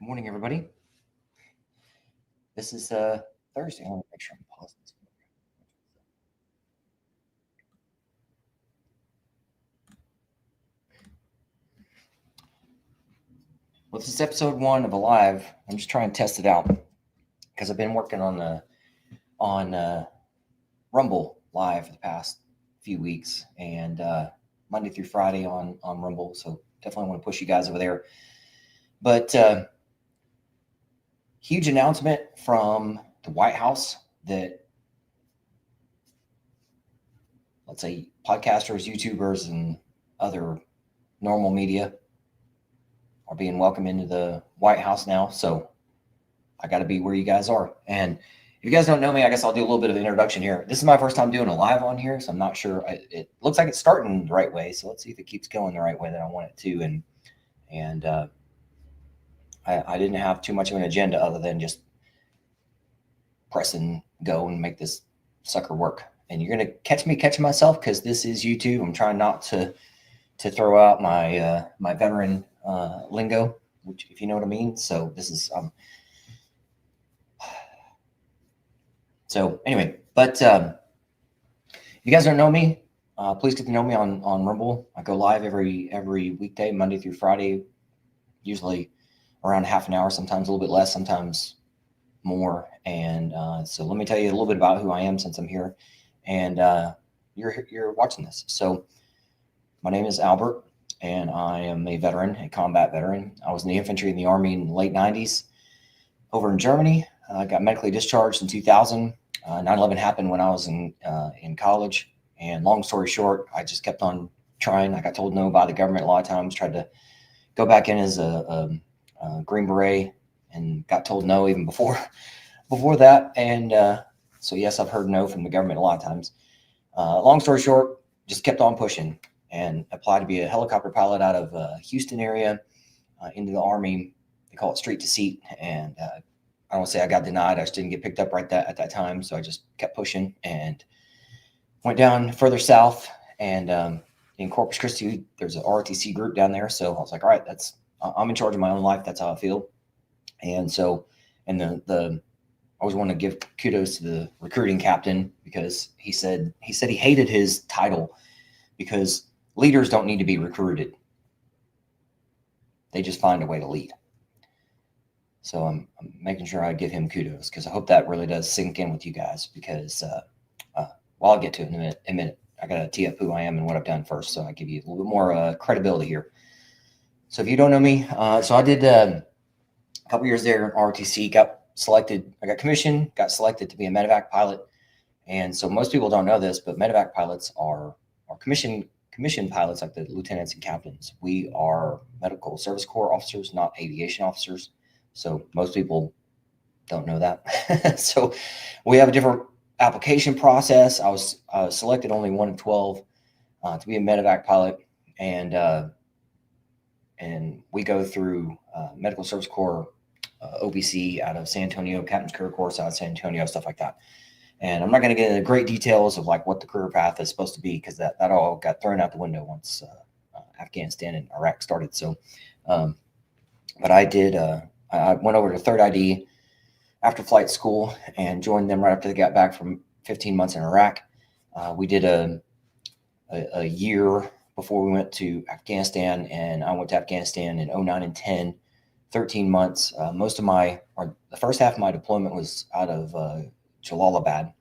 Good morning, everybody. This is Thursday. I want to make sure I'm pausing this. Well, this is episode 1 of Alive. I'm just trying to test it out because I've been working on Rumble Live for the past few weeks, and Monday through Friday on Rumble. So definitely want to push you guys over there. But huge announcement from the Whitehouse that, let's say, podcasters, YouTubers, and other normal media are being welcomed into the White House now. So I got to be where you guys are. And if you guys don't know me, I guess I'll do a little bit of an introduction here. This is my first time doing a live on here, so I'm not sure. It looks like it's starting the right way. So let's see if it keeps going the right way that I want it to. And I didn't have too much of an agenda other than just press and go and make this sucker work. And you're going to catch me catching myself because this is YouTube. I'm trying not to throw out my my veteran lingo, which, if you know what I mean. So this is so anyway, but if you guys don't know me, please get to know me on Rumble. I go live every weekday, Monday through Friday, usually around half an hour, sometimes a little bit less, sometimes more. And so let me tell you a little bit about who I am since I'm here, and you're watching this. So my name is Albert, and I am a veteran, a combat veteran. I was in the infantry in the Army in the late 90s over in Germany. I got medically discharged in 2000. 9/11 happened when I was in college. And long story short, I just kept on trying. I got told no by the government a lot of times, tried to go back in as a Green Beret and got told no even before that. And so, yes, I've heard no from the government a lot of times. Long story short, just kept on pushing and applied to be a helicopter pilot out of Houston area into the Army. They call it street to seat. And I don't say I got denied. I just didn't get picked up at that time. So I just kept pushing and went down further south. And in Corpus Christi, there's an ROTC group down there. So I was like, all right, I'm in charge of my own life. That's how I feel. And so, and I always want to give kudos to the recruiting captain, because he said he hated his title because leaders don't need to be recruited. They just find a way to lead. So I'm making sure I give him kudos, because I hope that really does sink in with you guys, because well, I'll get to it in a minute. I got to tee up who I am and what I've done first, so I give you a little bit more credibility here. So if you don't know me, so I did a couple years there in ROTC, got selected. I got commissioned, got selected to be a medevac pilot. And so most people don't know this, but medevac pilots are commissioned pilots, like the lieutenants and captains. We are medical service corps officers, not aviation officers. So most people don't know that. So we have a different application process. I was selected only 1 of 12 to be a medevac pilot, and we go through medical service corps, OBC out of San Antonio, captain's career course out of San Antonio, stuff like that. And I'm not going to get into great details of like what the career path is supposed to be, because that all got thrown out the window once Afghanistan and Iraq started. So, but I did. I went over to 3rd ID after flight school and joined them right after they got back from 15 months in Iraq. We did a year before we went to Afghanistan, and I went to Afghanistan in 09 and 10, 13 months. The first half of my deployment was out of Jalalabad.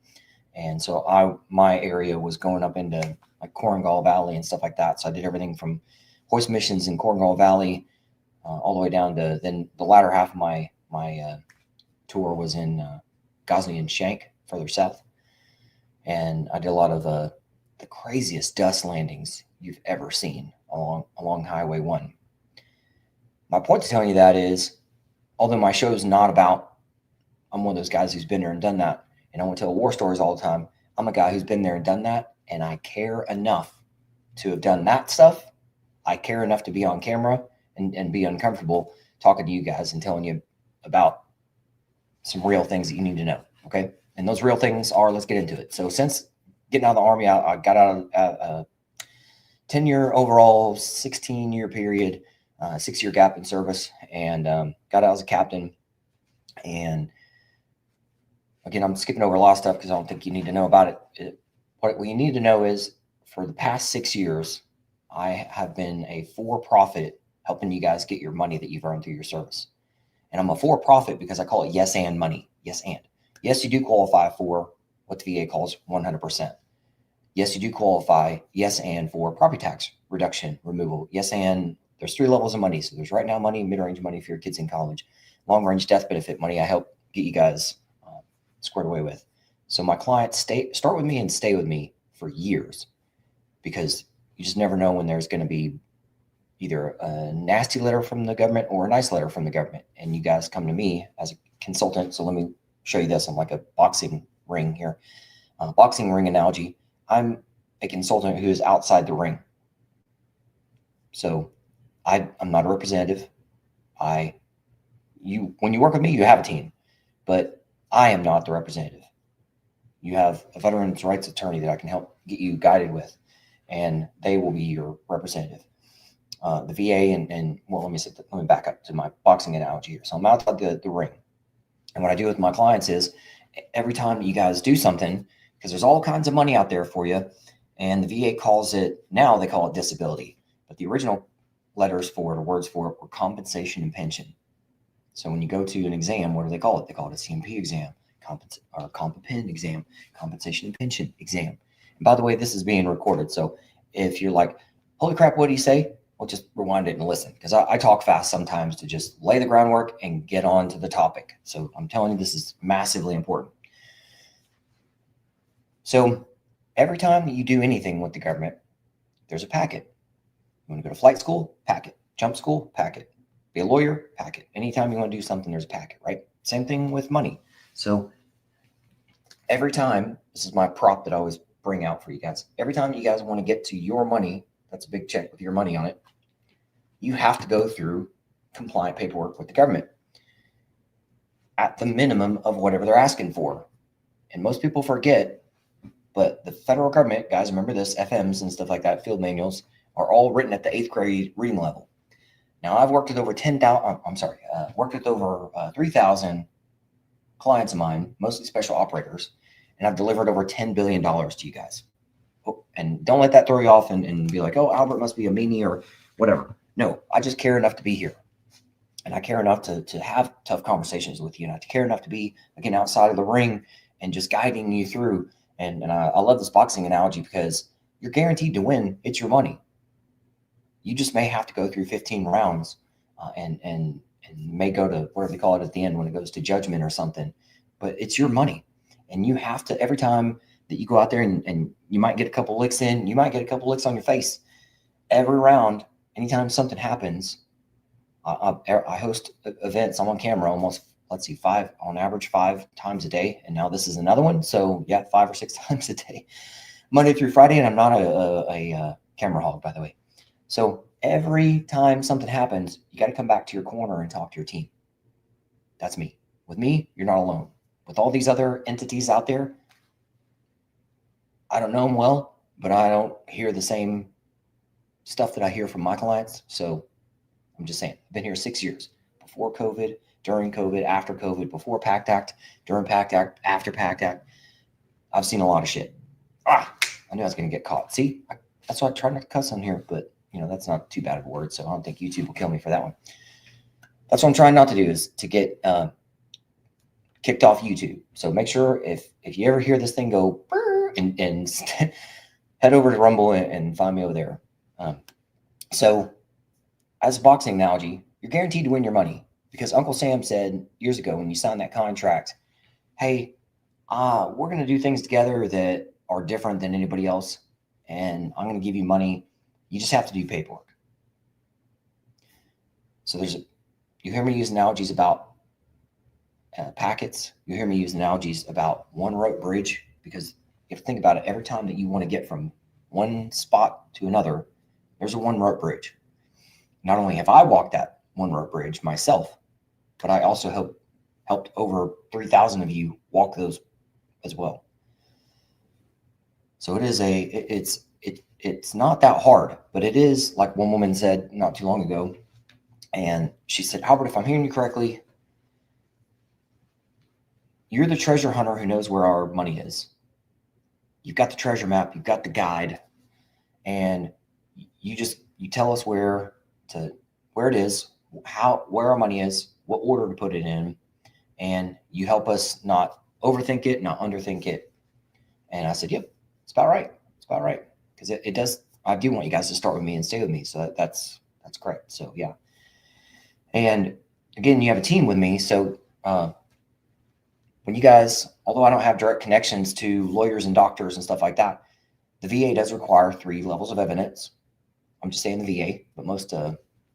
And so my area was going up into like Korangal Valley and stuff like that. So I did everything from hoist missions in Korangal Valley all the way down to, then the latter half of my tour was in Ghazni and Shank, further south. And I did a lot of the craziest dust landings you've ever seen along Highway 1. My point to telling you that is, although my show is not about, I'm one of those guys who's been there and done that, and I want to tell war stories all the time. I'm a guy who's been there and done that, and I care enough to have done that stuff. I care enough to be on camera and be uncomfortable talking to you guys and telling you about some real things that you need to know, okay? And those real things are, let's get into it. So since getting out of the Army, I got out of a 10-year overall, 16-year period. 6-year gap in service, and got out as a captain. And again, I'm skipping over a lot of stuff because I don't think you need to know about it. What you need to know is for the past 6 years, I have been a for-profit helping you guys get your money that you've earned through your service. And I'm a for-profit because I call it yes and money. Yes and. Yes, you do qualify for what the VA calls 100%. Yes, you do qualify, yes, and for property tax reduction, removal. Yes, and there's 3 levels of money. So there's right now money, mid-range money for your kids in college, long-range death benefit money I help get you guys squared away with. So my clients start with me and stay with me for years, because you just never know when there's going to be either a nasty letter from the government or a nice letter from the government. And you guys come to me as a consultant. So let me show you this on like a boxing ring here. Boxing ring analogy. I'm a consultant who is outside the ring. So I'm not a representative. When you work with me, you have a team, but I am not the representative. You have a veterans rights attorney that I can help get you guided with, and they will be your representative. The VA and well, let me back up to my boxing analogy here. So I'm outside the ring, and what I do with my clients is every time you guys do something, because there's all kinds of money out there for you, and the VA calls it, now they call it disability, but the original letters for it or words for it were compensation and pension. So when you go to an exam, what do they call it? They call it a CMP exam, comp and pen exam, compensation and pension exam. And by the way, this is being recorded. So if you're like, holy crap, what do you say? Well, just rewind it and listen, because I talk fast sometimes to just lay the groundwork and get on to the topic. So I'm telling you, this is massively important. So every time you do anything with the government, there's a packet. You want to go to flight school? Packet. Jump school? Packet. Be a lawyer? Packet. Anytime you want to do something, there's a packet, right? Same thing with money. So every time, this is my prop that I always bring out for you guys. Every time you guys want to get to your money, that's a big check with your money on it, you have to go through compliant paperwork with the government at the minimum of whatever they're asking for. And most people forget, but the federal government, guys, remember this, FMs and stuff like that, field manuals, are all written at the 8th grade reading level. Now, I've worked with over 3,000 clients of mine, mostly special operators, and I've delivered over $10 billion to you guys. And don't let that throw you off and be like, oh, Albert must be a meanie or whatever. No, I just care enough to be here. And I care enough to have tough conversations with you. And I care enough to be, again, outside of the ring and just guiding you through. And I love this boxing analogy because you're guaranteed to win. It's your money. You just may have to go through 15 rounds and may go to whatever they call it at the end when it goes to judgment or something. But it's your money. And you have to, every time that you go out there and you might get a couple licks in, you might get a couple licks on your face. Every round, anytime something happens, I host events. I'm on camera almost, on average 5 times a day. And now this is another one. So yeah, 5 or 6 times a day, Monday through Friday. And I'm not a camera hog, by the way. So every time something happens, you got to come back to your corner and talk to your team. That's me. With me, you're not alone. With all these other entities out there, I don't know them well, but I don't hear the same stuff that I hear from my clients. So I'm just saying, I've been here 6 years, before COVID, during COVID, after COVID, before PACT Act, during PACT Act, after PACT Act. I've seen a lot of shit. I knew I was going to get caught. See, that's why I try not to cuss on here, but that's not too bad of a word. So I don't think YouTube will kill me for that one. That's what I'm trying not to do, is to get kicked off YouTube. So make sure if you ever hear this thing go and head over to Rumble and find me over there. So as a boxing analogy, you're guaranteed to win your money, because Uncle Sam said years ago when you signed that contract, hey, we're going to do things together that are different than anybody else, and I'm going to give you money. You just have to do paperwork. So you hear me use analogies about packets. You hear me use analogies about one rope bridge, because you have to think about it. Every time that you want to get from one spot to another, there's a one rope bridge. Not only have I walked that one rope bridge myself, but I also helped over 3,000 of you walk those as well. So it's not that hard, but it is, like one woman said not too long ago, And she said, Albert, if I'm hearing you correctly, you're the treasure hunter who knows where our money is. You've got the treasure map, you've got the guide, and you tell us where it is, where our money is, what order to put it in, and you help us not overthink it, not underthink it. And I said, yep, it's about right. It's about right. Because it does, I do want you guys to start with me and stay with me. So that's great. So yeah. And again, you have a team with me. So when you guys, although I don't have direct connections to lawyers and doctors and stuff like that, the VA does require 3 levels of evidence. I'm just saying the VA, but most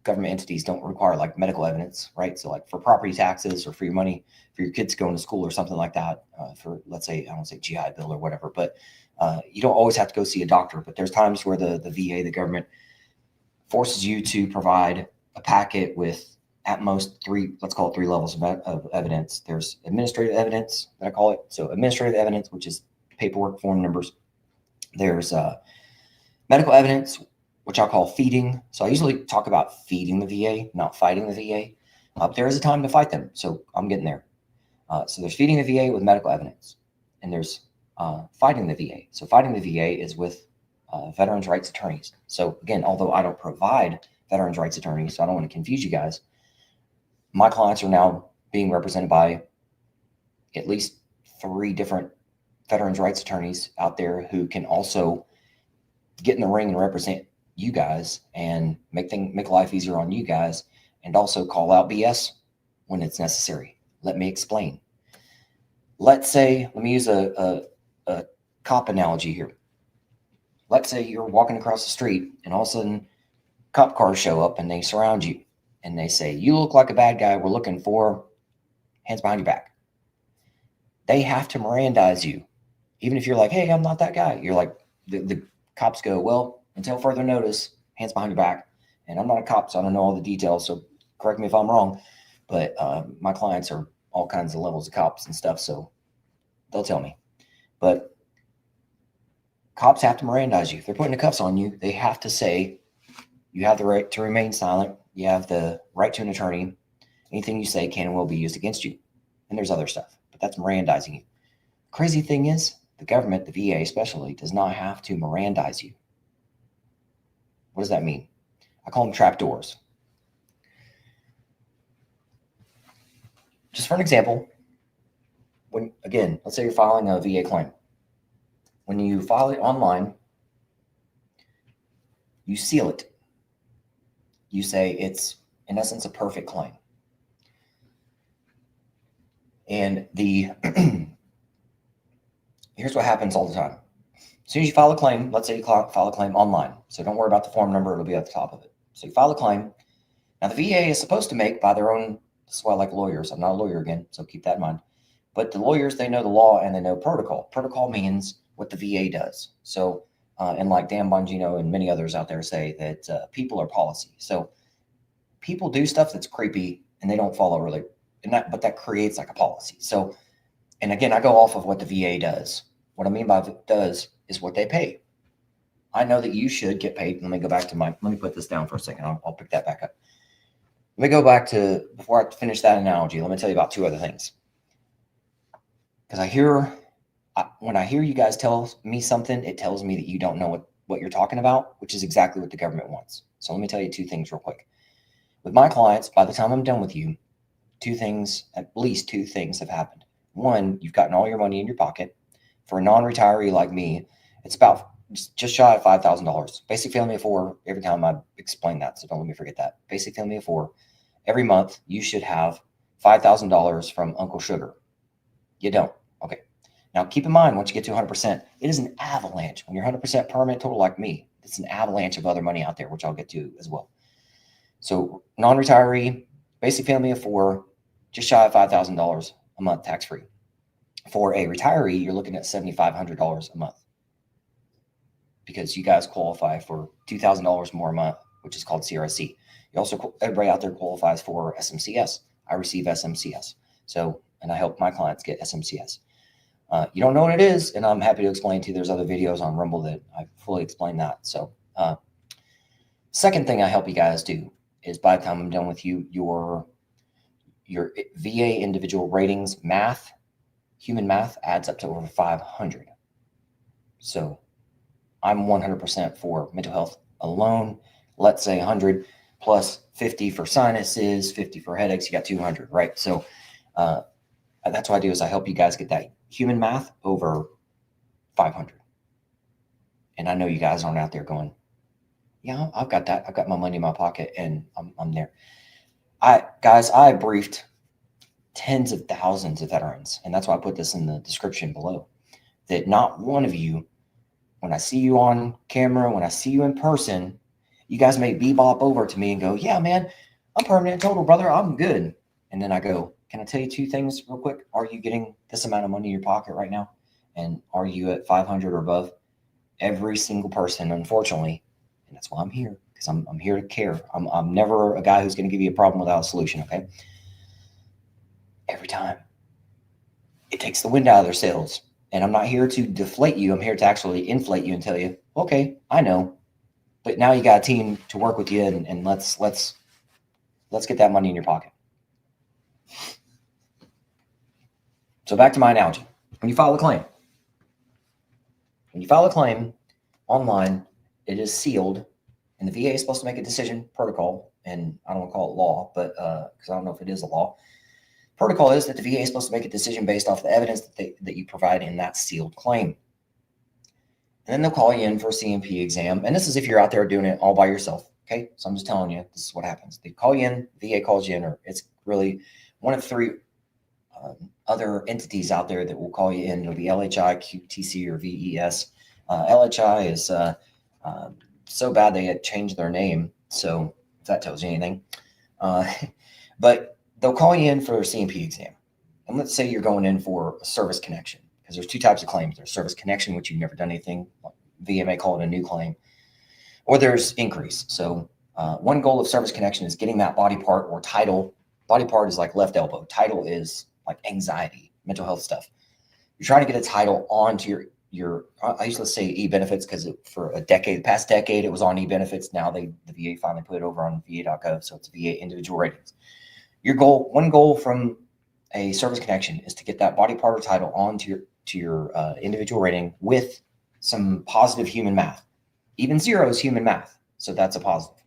government entities don't require like medical evidence, right? So like for property taxes or for your money, for your kids going to school or something like that, for let's say, I don't say GI Bill or whatever, but you don't always have to go see a doctor, but there's times where the VA, the government, forces you to provide a packet with at most 3, let's call it 3 levels of evidence. There's administrative evidence that I call it. So administrative evidence, which is paperwork, form numbers. There's medical evidence, which I'll call feeding. So I usually talk about feeding the VA, not fighting the VA. There is a time to fight them, so I'm getting there. So there's feeding the VA with medical evidence, and there's fighting the VA. So fighting the VA is with veterans' rights attorneys. So again, although I don't provide veterans' rights attorneys, so I don't want to confuse you guys, my clients are now being represented by at least 3 different veterans' rights attorneys out there who can also get in the ring and represent you guys and make life easier on you guys, and also call out BS when it's necessary. Let me explain. Let's say, let me use a cop analogy here. Let's say you're walking across the street and all of a sudden cop cars show up and they surround you and they say, you look like a bad guy, we're looking for, hands behind your back. They have to Mirandize you. Even if you're like, hey, I'm not that guy. You're like, the cops go, well, until further notice, hands behind your back. And I'm not a cop, so I don't know all the details, so correct me if I'm wrong. But my clients are all kinds of levels of cops and stuff, so they'll tell me. But cops have to Mirandize you. If they're putting the cuffs on you, they have to say, you have the right to remain silent. You have the right to an attorney. Anything you say can and will be used against you. And there's other stuff, but that's Mirandizing you. Crazy thing is, the government, the VA especially, does not have to Mirandize you. What does that mean? I call them trapdoors. Just for an example, again, let's say you're filing a VA claim. When you file it online, you seal it. You say it's, in essence, a perfect claim. And here's what happens all the time. As soon as you file a claim, let's say you file a claim online. So don't worry about the form number, it'll be at the top of it. So you file a claim. Now the VA is supposed to make by their own, this is why I like lawyers. I'm not a lawyer again, so keep that in mind. But the lawyers, they know the law and they know protocol. Protocol means what the VA does. So, and like Dan Bongino and many others out there say that people are policy. So people do stuff that's creepy and they don't follow really, but that creates like a policy. So, and again, I go off of what the VA does. What I mean by does is what they pay. I know that you should get paid. Let me go back to let me put this down for a second. I'll pick that back up. Let me go back to, before I finish that analogy, let me tell you about 2 other things. Because when I hear you guys tell me something, it tells me that you don't know what you're talking about, which is exactly what the government wants. So let me tell you 2 things real quick. With my clients, by the time I'm done with you, at least two things have happened. One, you've gotten all your money in your pocket. For a non-retiree like me, it's about just shy of $5,000. Basic family of 4, every time I explain that, so don't let me forget that. Basic family of 4, every month you should have $5,000 from Uncle Sugar. You don't. Okay. Now keep in mind, once you get to 100%, it is an avalanche. When you're 100% permanent total like me, it's an avalanche of other money out there, which I'll get to as well. So non-retiree, basic family of 4, just shy of $5,000 a month tax-free. For a retiree, you're looking at $7,500 a month because you guys qualify for $2,000 more a month, which is called CRSC. You also, everybody out there qualifies for SMCS. I receive SMCS. So, and I help my clients get SMCS. You don't know what it is, and I'm happy to explain to you. There's other videos on Rumble that I fully explain that. So, second thing I help you guys do is by the time I'm done with you, your VA individual ratings math, human math, adds up to over 500. So I'm 100% for mental health alone. Let's say 100 plus 50 for sinuses, 50 for headaches. You got 200, right? So that's what I do is I help you guys get that human math over 500. And I know you guys aren't out there going, yeah, I've got that. I've got my money in my pocket and I'm there. I briefed tens of thousands of veterans, and that's why I put this in the description below, that not one of you, when I see you on camera, when I see you in person, you guys may bebop over to me and go, yeah, man, I'm permanent total, brother. I'm good. And then I go, can I tell you two things real quick? Are you getting this amount of money in your pocket right now? And are you at 500 or above? Every single person, unfortunately, and that's why I'm here, because I'm here to care. I'm never a guy who's going to give you a problem without a solution, okay? Every time. It takes the wind out of their sails. And I'm not here to deflate you. I'm here to actually inflate you and tell you, okay, I know. But now you got a team to work with you, and let's get that money in your pocket. So back to my analogy. When you file a claim, online, it is sealed, and the VA is supposed to make a decision protocol, and I don't want to call it law, but because I don't know if it is a law. Protocol is that the VA is supposed to make a decision based off the evidence that you provide in that sealed claim. And then they'll call you in for a C&P exam, and this is if you're out there doing it all by yourself, okay? So I'm just telling you, this is what happens. They call you in, VA calls you in, or it's really one of three other entities out there that will call you in. It'll be LHI, QTC, or VES. LHI is so bad they had changed their name, so if that tells you anything. But they'll call you in for a C&P exam. And let's say you're going in for a service connection, because there's two types of claims. There's service connection, which you've never done anything. VA may call it a new claim. Or there's increase. So one goal of service connection is getting that body part or title. Body part is like left elbow. Title is like anxiety, mental health stuff. You're trying to get a title onto your I used to say e-benefits because for the past decade, it was on e-benefits. Now the VA finally put it over on va.gov. So it's VA individual ratings. One goal from a service connection is to get that body part or title onto your individual rating with some positive human math. Even zero is human math. So that's a positive.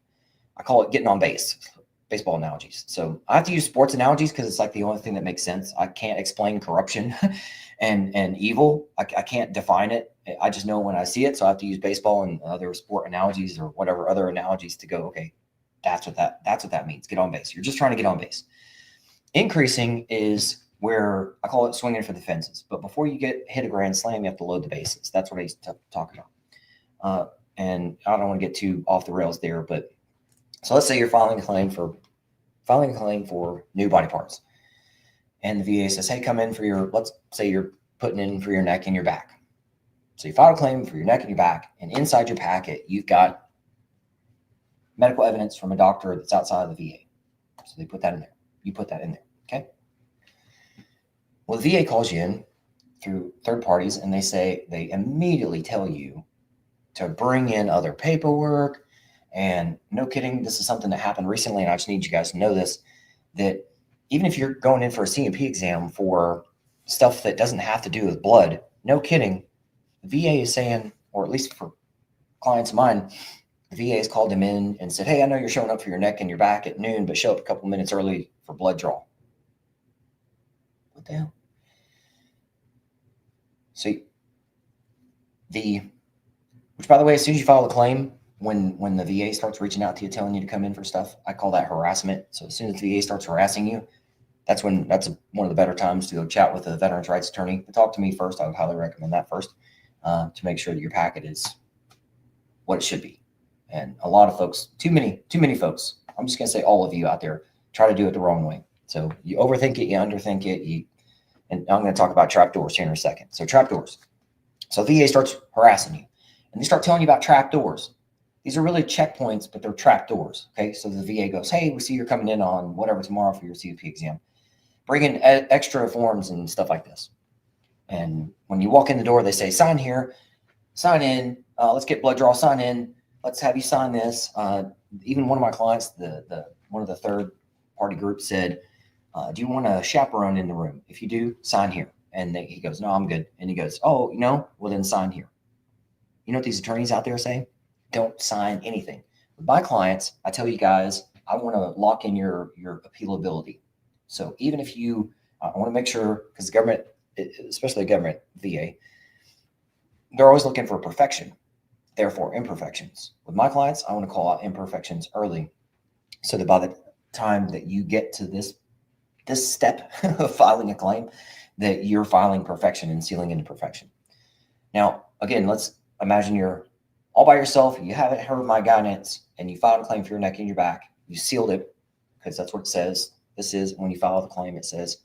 I call it getting on base. Baseball analogies. So I have to use sports analogies because it's like the only thing that makes sense. I can't explain corruption and evil. I can't define it. I just know when I see it. So I have to use baseball and other sport analogies or whatever other analogies to go, okay, that's what that means. Get on base. You're just trying to get on base. Increasing is where I call it swinging for the fences. But before you hit a grand slam, you have to load the bases. That's what I used to talk about. And I don't want to get too off the rails there, but so let's say you're filing a claim for new body parts. And the VA says, hey, come in for let's say you're putting in for your neck and your back. So you file a claim for your neck and your back, and inside your packet, you've got medical evidence from a doctor that's outside of the VA. So they put that in there. You put that in there, okay? Well, the VA calls you in through third parties, and they immediately tell you to bring in other paperwork. And no kidding, this is something that happened recently, and I just need you guys to know this, that even if you're going in for a C&P exam for stuff that doesn't have to do with blood, no kidding, the VA is saying, or at least for clients of mine, the VA has called them in and said, hey, I know you're showing up for your neck and your back at noon, but show up a couple minutes early for blood draw. What the hell? See, which by the way, as soon as you file a claim, when the VA starts reaching out to you, telling you to come in for stuff, I call that harassment. So as soon as the VA starts harassing you, that's one of the better times to go chat with a veterans rights attorney. To talk to me first, I would highly recommend that first to make sure that your packet is what it should be. And a lot of folks, too many folks, I'm just going to say all of you out there, try to do it the wrong way. So you overthink it, you underthink it, and I'm going to talk about trapdoors here in a second. So trapdoors. So VA starts harassing you, and they start telling you about trapdoors. These are really checkpoints, but they're trapdoors. Okay, so the VA goes, hey, we see you're coming in on whatever tomorrow for your CFP exam. Bring in extra forms and stuff like this. And when you walk in the door, they say, sign here, sign in, let's get blood draw, sign in, let's have you sign this. Even one of my clients, the one of the third party groups said, do you want a chaperone in the room? If you do, sign here. And he goes, no, I'm good. And he goes, oh, well, then sign here. You know what these attorneys out there say? Don't sign anything. With my clients, I tell you guys, I want to lock in your appealability. So even if I want to make sure, because the government, especially the government, VA, they're always looking for perfection, therefore imperfections. With my clients, I want to call out imperfections early so that by the time that you get to this step of filing a claim, that you're filing perfection and sealing into perfection. Now, again, let's imagine you're all by yourself, you haven't heard my guidance, and you filed a claim for your neck and your back. You sealed it, because that's what it says. This is, when you file the claim, it says,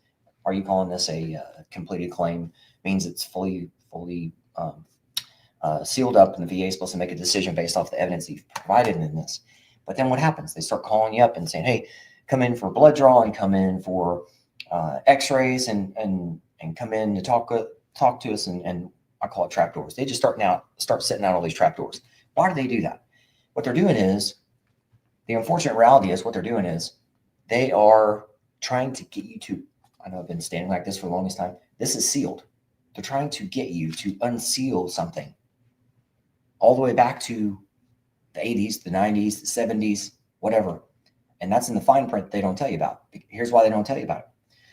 are you calling this a completed claim? Means it's fully sealed up, and the VA is supposed to make a decision based off the evidence that you've provided in this. But then what happens? They start calling you up and saying, hey, come in for blood draw, and come in for x-rays, and come in to talk to us, and I call it trapdoors. They just start setting out all these trapdoors. Why do they do that? What they're doing is, the unfortunate reality is, what they're doing is, they are trying to get you to, I know I've been standing like this for the longest time, this is sealed. They're trying to get you to unseal something all the way back to the 80s, the 90s, the 70s, whatever. And that's in the fine print they don't tell you about. Here's why they don't tell you about it.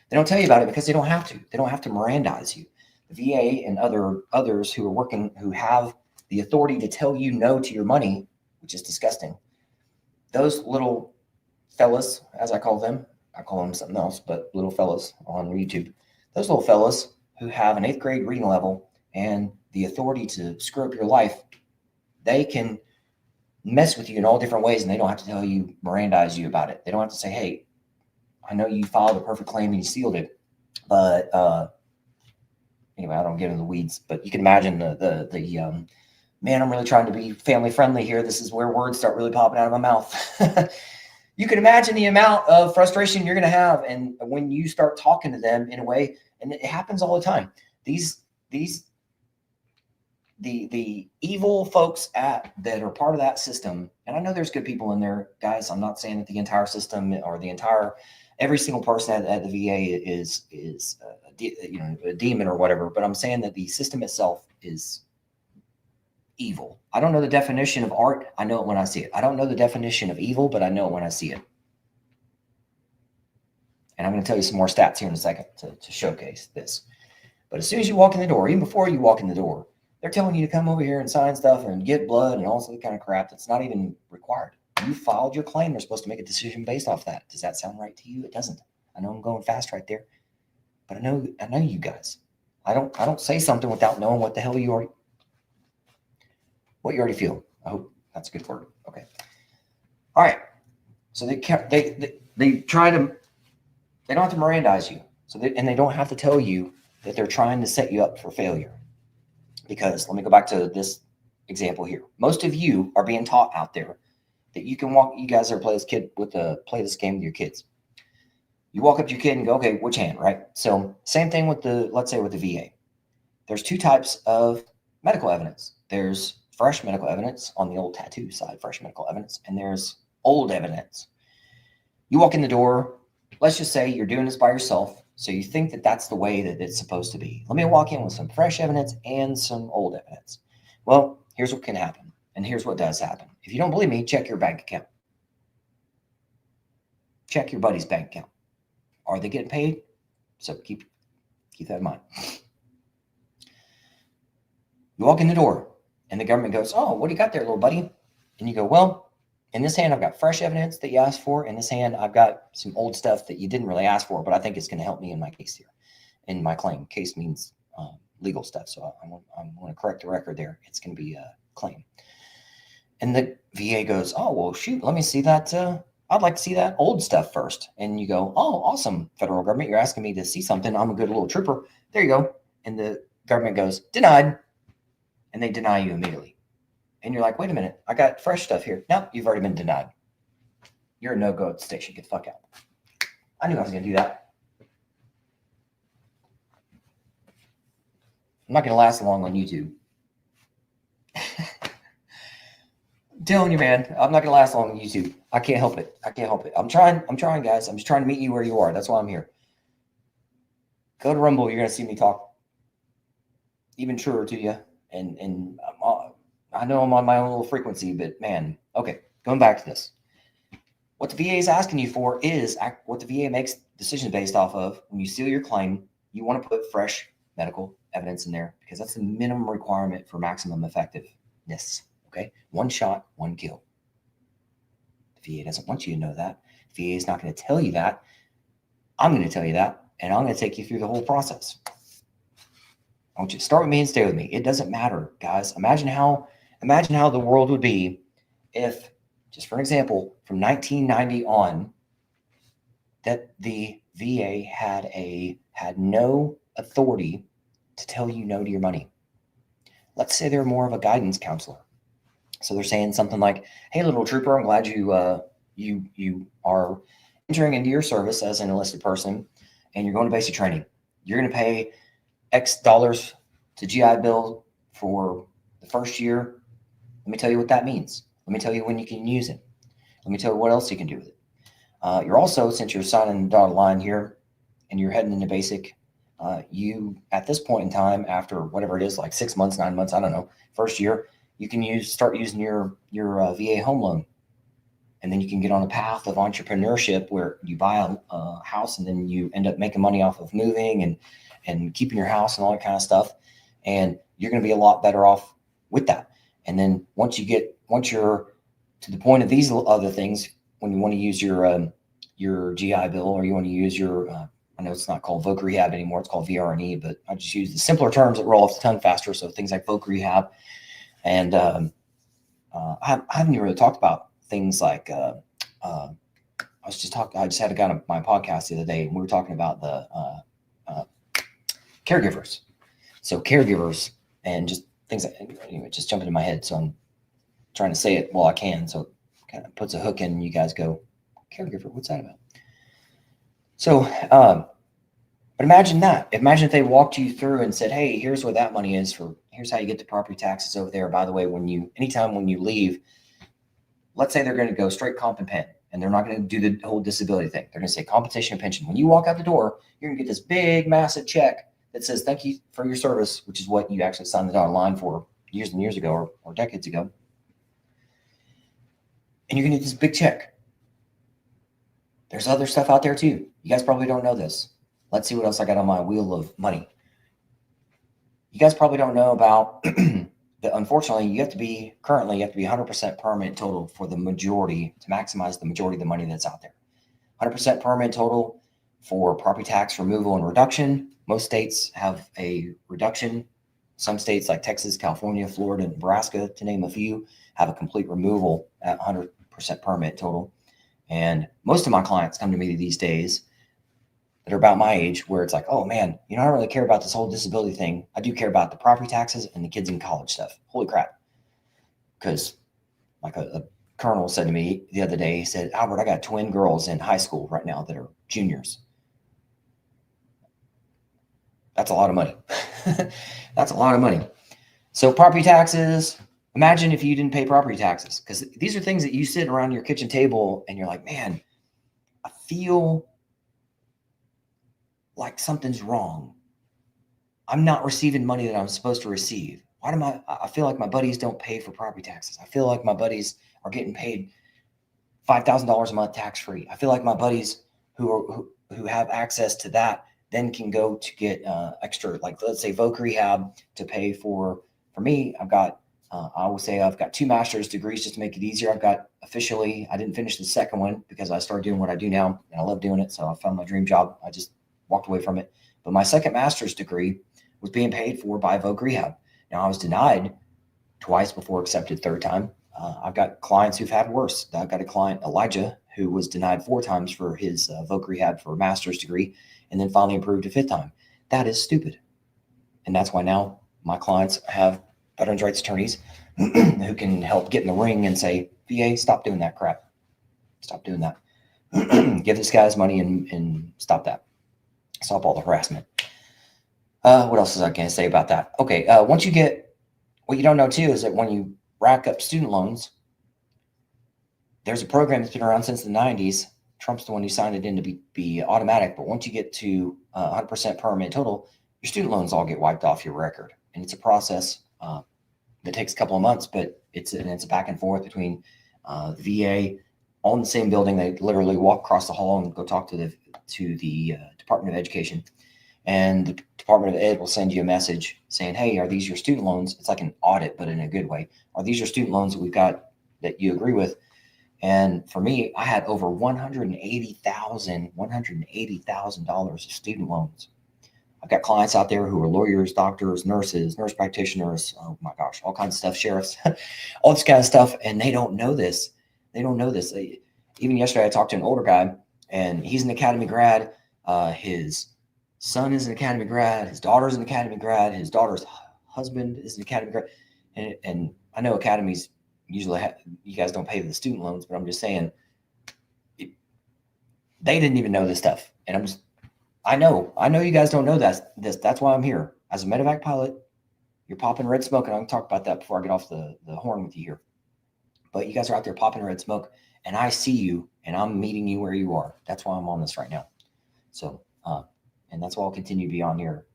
They don't tell you about it because they don't have to. They don't have to Mirandize you. The VA and others who are working, who have the authority to tell you no to your money, which is disgusting. Those little fellas, as I call them something else, but little fellas on YouTube, those little fellas who have an 8th grade reading level and the authority to screw up your life, they can mess with you in all different ways, and they don't have to tell you, Mirandize you about it. They don't have to say, hey, I know you filed a perfect claim and you sealed it, but anyway, I don't get into the weeds, but you can imagine the man, I'm really trying to be family friendly here. This is where words start really popping out of my mouth. You can imagine the amount of frustration you're going to have, and when you start talking to them in a way, and it happens all the time. The evil folks that are part of that system, and I know there's good people in there, guys. I'm not saying that the entire system or every single person at the VA is a demon or whatever, but I'm saying that the system itself is evil. I don't know the definition of art. I know it when I see it. I don't know the definition of evil, but I know it when I see it. And I'm going to tell you some more stats here in a second to showcase this. But as soon as you walk in the door, even before you walk in the door, they're telling you to come over here and sign stuff and get blood and all that kind of crap that's not even required. You filed your claim. They're supposed to make a decision based off that. Does that sound right to you? It doesn't. I know I'm going fast right there, but I know you guys. I don't say something without knowing what the hell you already feel. I hope that's a good word. Okay. All right. So they try to, they don't have to Mirandize you. And they don't have to tell you that they're trying to set you up for failure. Because let me go back to this example here. Most of you are being taught out there that you can walk. You guys ever play this game with your kids? You walk up to your kid and go, okay, which hand, right? So same thing with let's say with the VA. There's 2 types of medical evidence. There's fresh medical evidence on the old tattoo side, fresh medical evidence, and there's old evidence. You walk in the door. Let's just say you're doing this by yourself. So you think that that's the way that it's supposed to be. Let me walk in with some fresh evidence and some old evidence. Well, here's what can happen. And here's what does happen. If you don't believe me, check your bank account. Check your buddy's bank account. Are they getting paid? So keep that in mind. You walk in the door and the government goes, oh, what do you got there, little buddy? And you go, well, in this hand, I've got fresh evidence that you asked for. In this hand, I've got some old stuff that you didn't really ask for, but I think it's going to help me in my case here, in my claim. Case means legal stuff. So I'm going to correct the record there. It's going to be a claim. And the VA goes, oh, well, shoot, let me see that. I'd like to see that old stuff first. And you go, oh, awesome, federal government. You're asking me to see something. I'm a good little trooper. There you go. And the government goes, denied. And they deny you immediately. And you're like, wait a minute, I got fresh stuff here. No, you've already been denied. You're a no-go at the station. Get the fuck out. I knew I was going to do that. I'm not going to last long on YouTube. telling you, man, I'm not gonna last long on YouTube. I can't help it. I can't help it. I'm trying, guys. I'm just trying to meet you where you are. That's why I'm here. Go to Rumble. You're gonna see me talk even truer to you. And I know I'm on my own little frequency, but man, okay. Going back to this, what the VA is asking you for is what the VA makes decisions based off of. When you seal your claim, you want to put fresh medical evidence in there because that's the minimum requirement for maximum effectiveness. Okay, one shot, one kill. The VA doesn't want you to know that. The VA is not going to tell you that. I'm going to tell you that, and I'm going to take you through the whole process. I want you to start with me and stay with me. It doesn't matter, guys. Imagine how the world would be if, just for an example, from 1990 on, that the VA had no authority to tell you no to your money. Let's say they're more of a guidance counselor. So they're saying something like, "Hey, little trooper, I'm glad you are entering into your service as an enlisted person, and you're going to basic training. You're going to pay X dollars to GI Bill for the first year. Let me tell you what that means. Let me tell you when you can use it. Let me tell you what else you can do with it. You're also, since you're signing the dotted line here and you're heading into basic, you, at this point in time, after whatever it is, like 6 months, 9 months, I don't know, first year, you can start using your VA home loan. And then you can get on a path of entrepreneurship where you buy a house and then you end up making money off of moving and keeping your house and all that kind of stuff. And you're going to be a lot better off with that. And then once you're to the point of these other things, when you want to use your GI Bill, or you want to use your, I know it's not called Voc Rehab anymore, it's called VRNE, but I just use the simpler terms that roll off the tongue faster. So things like Voc Rehab. And I haven't even really talked about things like, I just had a guy on my podcast the other day, and we were talking about the caregivers. So caregivers and just things that, anyway, just jumping in my head. So I'm trying to say it while I can. So it kind of puts a hook in and you guys go, caregiver, what's that about? So, but imagine that. Imagine if they walked you through and said, hey, here's what that money is for. Here's how you get the property taxes over there. By the way, anytime when you leave, let's say they're going to go straight comp and pen, and they're not going to do the whole disability thing. They're going to say compensation and pension. When you walk out the door, you're going to get this big, massive check that says, thank you for your service, which is what you actually signed it online for years and years ago or decades ago. And you're going to get this big check. There's other stuff out there too. You guys probably don't know this. Let's see what else I got on my wheel of money. You guys probably don't know about that. Unfortunately, you have to be 100% permanent total for the majority, to maximize the majority of the money that's out there. 100% permanent total for property tax removal and reduction. Most states have a reduction. Some states like Texas, California, Florida, and Nebraska, to name a few, have a complete removal at 100% permanent total. And most of my clients come to me these days that are about my age, where it's like, oh man, I don't really care about this whole disability thing. I do care about the property taxes and the kids in college stuff. Holy crap. Because like a colonel said to me the other day, he said, Albert, I got twin girls in high school right now that are juniors. That's a lot of money. That's a lot of money. So property taxes, imagine if you didn't pay property taxes, because these are things that you sit around your kitchen table and you're like, man, I feel like something's wrong. I'm not receiving money that I'm supposed to receive. I feel like my buddies don't pay for property taxes. I feel like my buddies are getting paid $5,000 a month tax-free. I feel like my buddies who have access to that then can go to get extra, like let's say Voc Rehab, to pay for me. I've got, I will say I've got 2 master's degrees just to make it easier. I've got officially, I didn't finish the second one because I started doing what I do now and I love doing it. So I found my dream job. I just walked away from it. But my second master's degree was being paid for by Voc Rehab. Now I was denied twice before accepted third time. I've got clients who've had worse. I've got a client, Elijah, who was denied 4 times for his Voc Rehab for a master's degree, and then finally approved a 5th time. That is stupid. And that's why now my clients have veterans rights attorneys who can help get in the ring and say, VA, stop doing that crap. Stop doing that. Give this guy his money and stop that. Stop all the harassment. What else is I going to say about that? Okay, once you get, what you don't know too is that when you rack up student loans, there's a program that's been around since the 90s. Trump's the one who signed it in to be automatic. But once you get to 100% permanent total, your student loans all get wiped off your record. And it's a process that takes a couple of months, but it's a back and forth between the VA, all in the same building. They literally walk across the hall and go talk to the Department of Education. And the Department of Ed will send you a message saying, hey, are these your student loans? It's like an audit, but in a good way. Are these your student loans that we've got that you agree with? And for me, I had over $180,000 of student loans. I've got clients out there who are lawyers, doctors, nurses, nurse practitioners, oh my gosh, all kinds of stuff, sheriffs, all this kind of stuff. And they don't know this. They don't know this. Even yesterday, I talked to an older guy, and he's an academy grad. His son is an academy grad. His daughter's an academy grad. His daughter's husband is an academy grad. And I know academies usually you guys don't pay the student loans, but I'm just saying they didn't even know this stuff. And I know you guys don't know that's why I'm here. As a medevac pilot, you're popping red smoke, and I'm going to talk about that before I get off the horn with you here. But you guys are out there popping red smoke, and I see you, and I'm meeting you where you are. That's why I'm on this right now. So, and that's why I'll continue to be on here.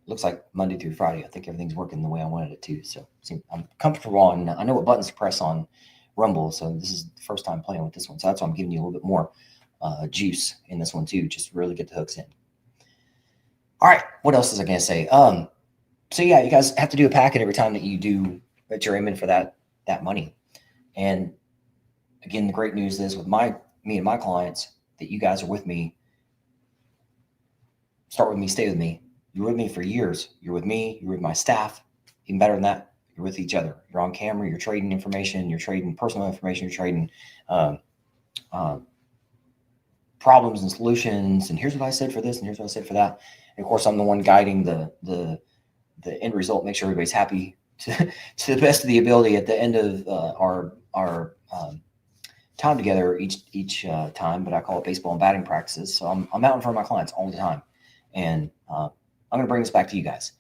Looks like Monday through Friday. I think everything's working the way I wanted it to. So I'm comfortable on, I know what buttons to press on Rumble. So this is the first time playing with this one. So that's why I'm giving you a little bit more juice in this one too, just to really get the hooks in. All right. What else was I going to say? So yeah, you guys have to do a packet every time that you're aiming for that money. And again, the great news is with me and my clients that you guys are with me. Start with me, stay with me. You're with me for years. You're with me. You're with my staff. Even better than that, you're with each other. You're on camera. You're trading information. You're trading personal information. You're trading problems and solutions. And here's what I said for this, and here's what I said for that. And of course, I'm the one guiding the end result. Make sure everybody's happy to the best of the ability at the end of our time together each time. But I call it baseball and batting practices. So I'm out in front of my clients all the time, and I'm going to bring this back to you guys.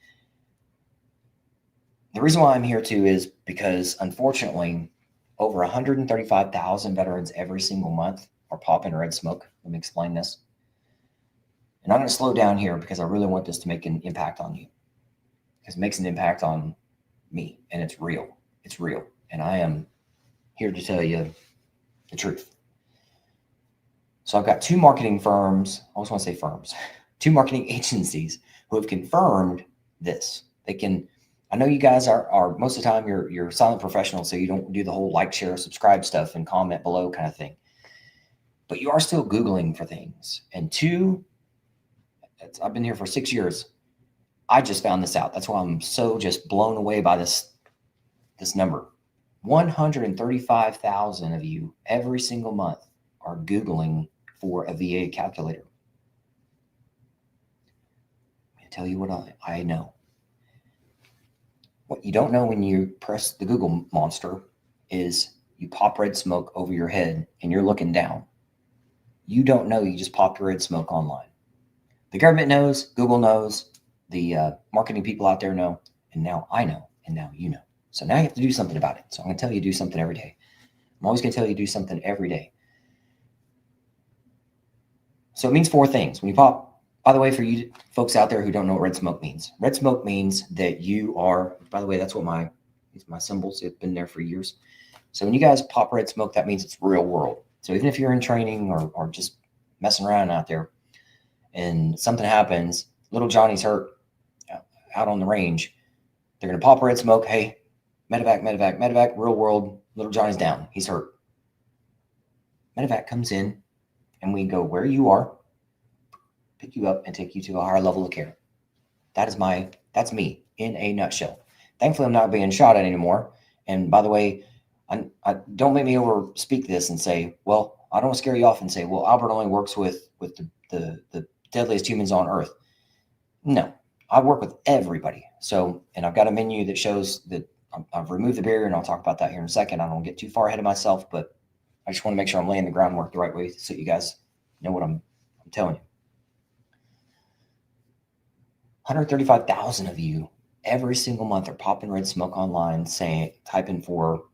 The reason why I'm here too is because, unfortunately, over 135,000 veterans every single month are popping red smoke. Let me explain this. And I'm going to slow down here because I really want this to make an impact on you. Because it makes an impact on me, and it's real. It's real. And I am here to tell you the truth. So I've got two marketing firms. I always want to say firms. Two marketing agencies who have confirmed this. I know you guys are most of the time you're silent professionals, so you don't do the whole like, share, subscribe stuff and comment below kind of thing. But you are still Googling for things. And I've been here for 6 years. I just found this out. That's why I'm so just blown away by this number. 135,000 of you every single month are Googling for a VA calculator. Tell you what I know. What you don't know when you press the Google monster is you pop red smoke over your head and you're looking down. You don't know you just popped red smoke online. The government knows, Google knows, the marketing people out there know, and now I know, and now you know. So now you have to do something about it. So I'm going to tell you to do something every day. I'm always going to tell you to do something every day. So it means four things. When you pop, by the way, for you folks out there who don't know what red smoke means that you are, by the way, that's what my symbols have been there for years. So when you guys pop red smoke, that means it's real world. So even if you're in training or just messing around out there and something happens, little Johnny's hurt out on the range, they're going to pop red smoke. Hey, medevac, real world, little Johnny's down. He's hurt. Medevac comes in and we go where you are, pick you up and take you to a higher level of care. That's me in a nutshell. Thankfully, I'm not being shot at anymore. And by the way, I don't make me over speak this and say, well, I don't want to scare you off and say, well, Albert only works with the deadliest humans on earth. No, I work with everybody. So, and I've got a menu that shows that I've removed the barrier, and I'll talk about that here in a second. I don't get too far ahead of myself, but I just want to make sure I'm laying the groundwork the right way so you guys know what I'm telling you. 135,000 of you every single month are popping red smoke online typing for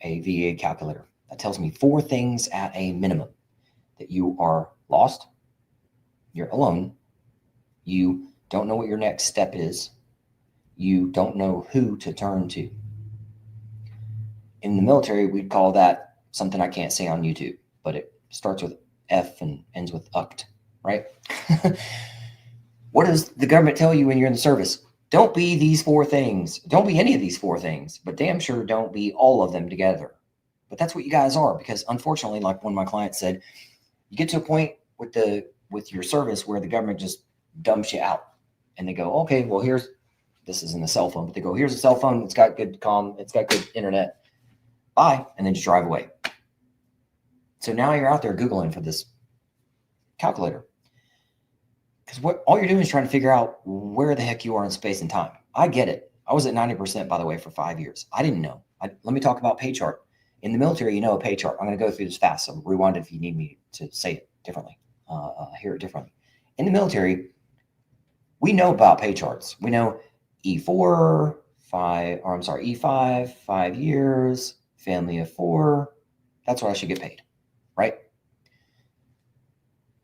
a VA calculator. That tells me 4 things at a minimum: that you are lost, you're alone, you don't know what your next step is, you don't know who to turn to. In the military, we'd call that something I can't say on YouTube, but it starts with F and ends with uct, right? What does the government tell you when you're in the service? Don't be these 4 things. Don't be any of these 4 things, but damn sure don't be all of them together. But that's what you guys are, because unfortunately, like one of my clients said, you get to a point with your service where the government just dumps you out, and they go, okay, well, this isn't a cell phone, but they go, here's a cell phone. It's got good comm. It's got good internet. Bye. And then just drive away. So now you're out there Googling for this calculator, because all you're doing is trying to figure out where the heck you are in space and time. I get it. I was at 90%, by the way, for 5 years. I didn't know. Let me talk about pay chart. In the military, you know a pay chart. I'm going to go through this fast, so rewind it if you need me to say it differently, hear it differently. In the military, we know about pay charts. We know E4, E5, 5 years, family of 4. That's what I should get paid, right?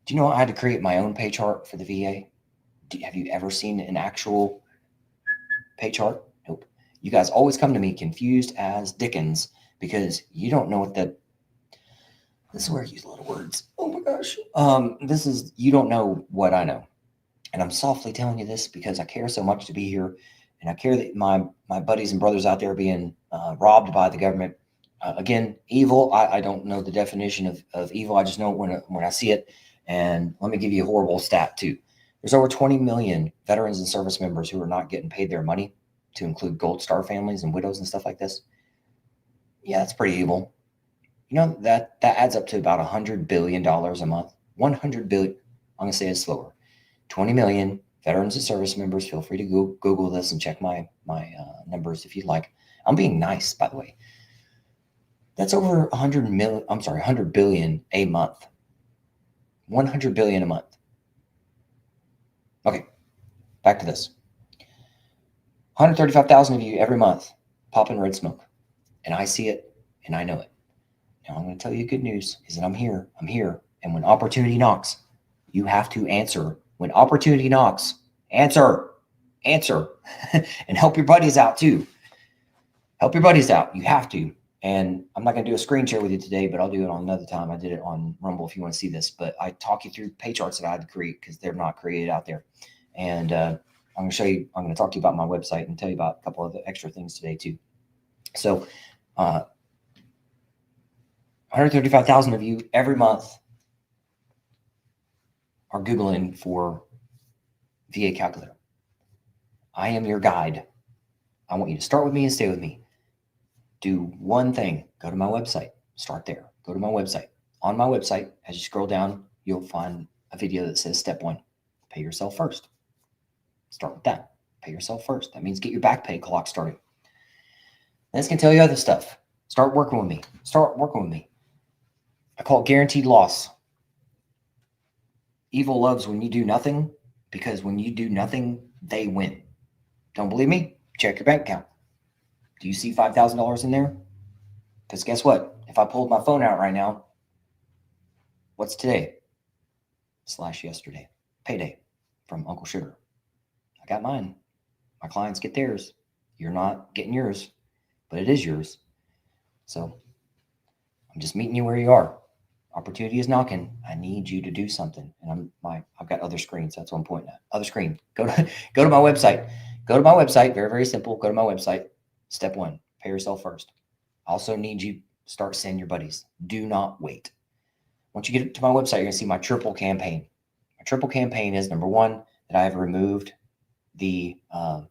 Do you know I had to create my own pay chart for the VA? Have you ever seen an actual pay chart? Nope. You guys always come to me confused as Dickens because you don't know what this is where I use a lot of words. Oh my gosh. You don't know what I know. And I'm softly telling you this because I care so much to be here. And I care that my buddies and brothers out there are being robbed by the government. Again, evil, I don't know the definition of evil. I just know it when I see it. And let me give you a horrible stat too. There's over 20 million veterans and service members who are not getting paid their money, to include Gold Star families and widows and stuff like this. Yeah, that's pretty evil. You know, that adds up to about $100 billion a month. 100 billion. I'm going to say it slower. 20 million veterans and service members. Feel free to Google this and check my numbers if you'd like. I'm being nice, by the way. That's over 100 billion a month. 100 billion a month. Okay, back to this. 135,000 of you every month popping red smoke. And I see it and I know it. Now I'm going to tell you good news is that I'm here. I'm here. And when opportunity knocks, you have to answer. When opportunity knocks, answer. And help your buddies out too. Help your buddies out. You have to. And I'm not going to do a screen share with you today, but I'll do it on another time. I did it on Rumble if you want to see this. But I talk you through pay charts that I had to create because they're not created out there. And I'm going to show you, I'm going to talk to you about my website and tell you about a couple of the extra things today too. So 135,000 of you every month are Googling for VA calculator. I am your guide. I want you to start with me and stay with me. Do one thing. Go to my website. Start there. Go to my website. On my website, as you scroll down, you'll find a video that says step 1, pay yourself first. Start with that. Pay yourself first. That means get your back pay clock started. Then it's going to tell you other stuff. Start working with me. Start working with me. I call it guaranteed loss. Evil loves when you do nothing, because when you do nothing, they win. Don't believe me? Check your bank account. Do you see $5,000 in there? Because guess what? If I pulled my phone out right now, what's today? / yesterday. Payday from Uncle Sugar. I got mine. My clients get theirs. You're not getting yours, but it is yours. So I'm just meeting you where you are. Opportunity is knocking. I need you to do something. And I've got other screens. That's what I'm pointing at. Other screen. Go to my website. Go to my website. Very, very simple. Go to my website. Step 1, pay yourself first. I also need you to start sending your buddies. Do not wait. Once you get to my website, you're going to see my triple campaign. My triple campaign is, number 1, that I have removed the, I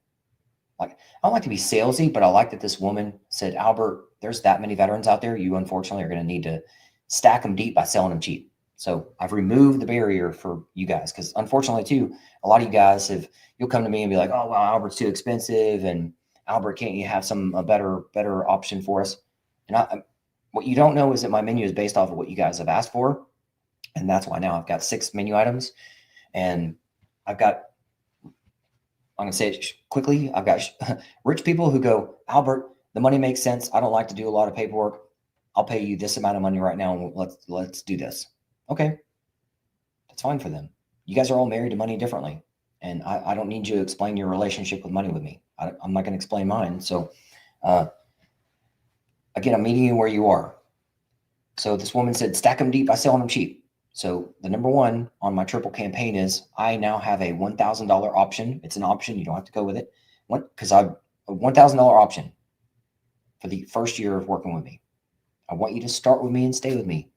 don't like to be salesy, but I like that this woman said, Albert, there's that many veterans out there. You unfortunately are going to need to stack them deep by selling them cheap. So I've removed the barrier for you guys, because unfortunately too, a lot of you guys you'll come to me and be like, oh, well, Albert's too expensive. And Albert, can't you have a better option for us? And what you don't know is that my menu is based off of what you guys have asked for. And that's why now I've got 6 menu items, and I'm going to say it quickly. I've got rich people who go, Albert, the money makes sense. I don't like to do a lot of paperwork. I'll pay you this amount of money right now, and let's do this. Okay, that's fine for them. You guys are all married to money differently, and I don't need you to explain your relationship with money with me. I'm not going to explain mine. So, again, I'm meeting you where you are. So this woman said, stack them deep by selling them cheap. So the number one on my triple campaign is I now have a $1,000 option. It's an option. You don't have to go with it. Because I've a $1,000 option for the first year of working with me. I want you to start with me and stay with me.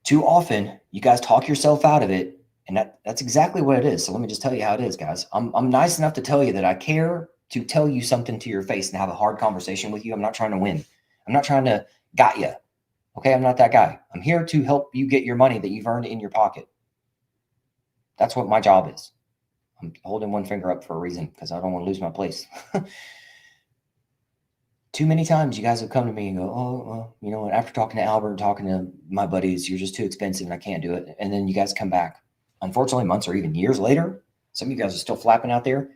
Too often, you guys talk yourself out of it, and that's exactly what it is. So let me just tell you how it is, guys. I'm nice enough to tell you that I care to tell you something to your face and have a hard conversation with you. I'm not trying to win. I'm not trying to got you. Okay, I'm not that guy. I'm here to help you get your money that you've earned in your pocket. That's what my job is. I'm holding one finger up for a reason because I don't want to lose my place. Too many times you guys have come to me and go, oh, well, after talking to Albert, talking to my buddies, you're just too expensive and I can't do it. And then you guys come back, unfortunately, months or even years later. Some of you guys are still flapping out there,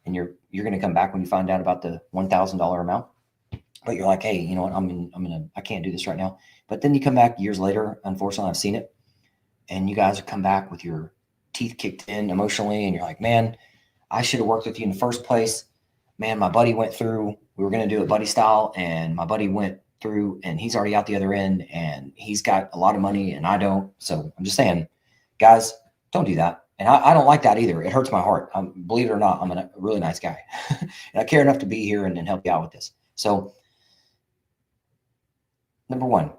and you're going to come back when you find out about the $1,000 amount. But you're like, hey, you know what? I can't do this right now. But then you come back years later. Unfortunately, I've seen it. And you guys come back with your teeth kicked in emotionally. And you're like, man, I should have worked with you in the first place. Man, my buddy went through. We were going to do it buddy style. And my buddy went through and he's already out the other end. And he's got a lot of money and I don't. So I'm just saying, guys, don't do that. And I don't like that either. It hurts my heart. Believe it or not, I'm a really nice guy. And I care enough to be here and help you out with this. So number one